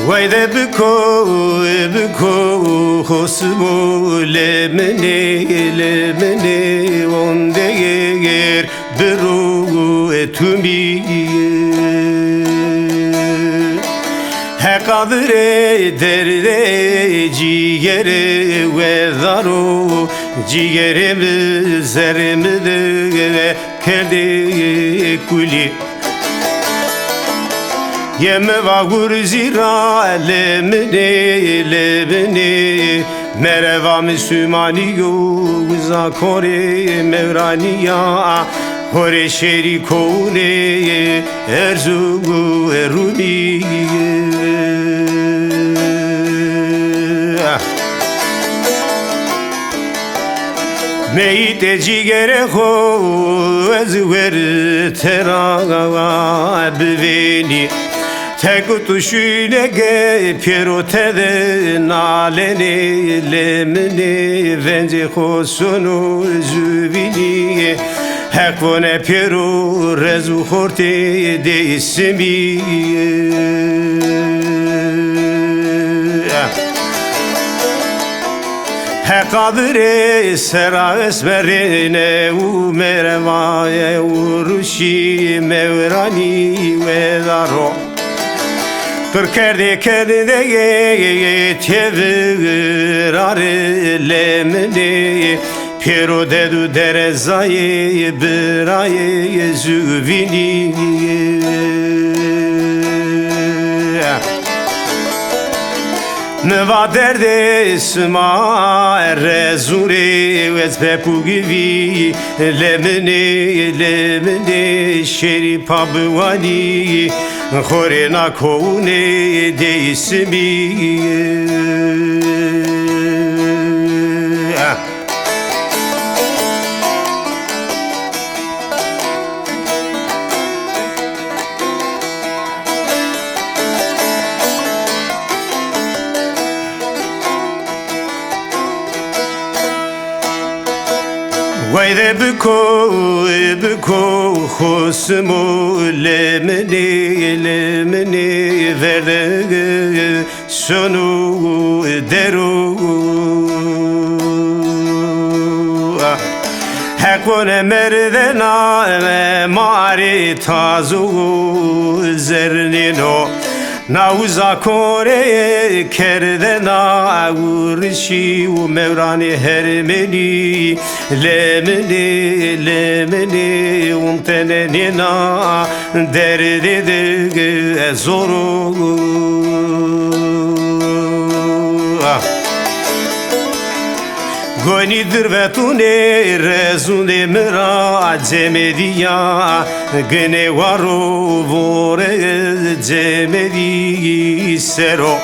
Vay de biko hosmu lemene onde yer beru etumi he kadre derde ciğere ve daru ciğerimi zerimi de kerde kuli Yeme vagur zira lemine Mereva Müslümani yuza kore mevraniya Hore şeri kone erzugu erumi Meyte cigere ho ezver tera biveni Tek tuşuyla ge piero tede naleni lemini vence hosunu züvini Hekvone piero rezu horte de ismi He kadre sera esmerine u meremaye uruşi mevrani ve daro Kırkerde kerde tevir arelemini Pero dedu derezaye biraye züvini Neva derde sma rezure vez pepu gibi lemine şeri pabwani khorena kone de ismi Vay de biko hosmu lemine verde sonu deru Hekvone merdena mari tazu zernino Nauza kore kerdena urşi u mevrani hermeni lemini umtenenina derde de zoru Gonidir ve tune rezunde mera cemediya Gene varo vore cemedi sero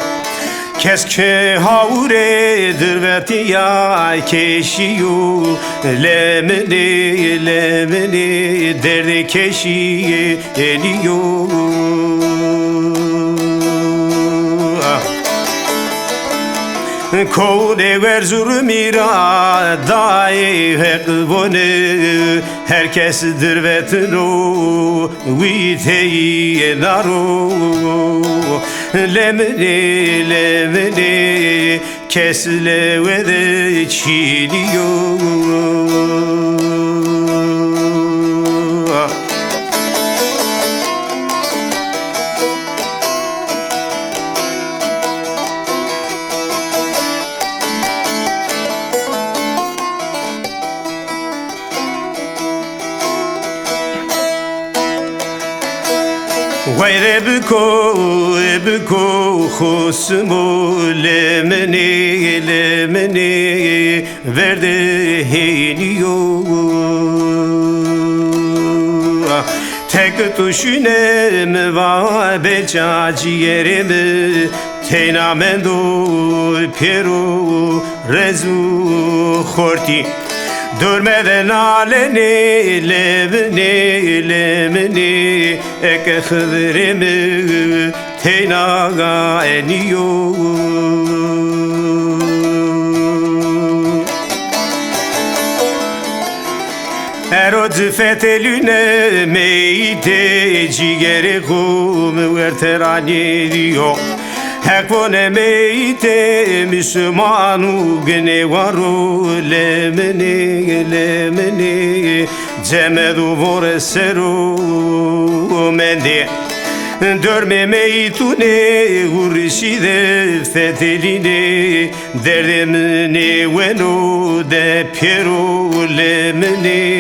Keske havredir ve tiya keşiyu Lemini derdi keşi eliyor Kone verzur mira dai hekvone Herkesdir vetno viteyi naro Lemini kesle ve de çiliyor Vay de biko hosmu lemine verde heniyo Tek tuşune mi va beca ciğerimi Teynamendo piero rezu horti Durmeden aleni lemini Eke hıdrimi teynaga eniyor Erod fetelüne meyte ciğeri kum verterani diyor Hekvone meyte Müslümanu gene varu lemini Cemedu vore seru mende Dörme meytune urşide feteline Derdemine veno de piero lemini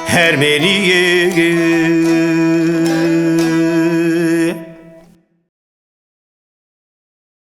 Hermeniye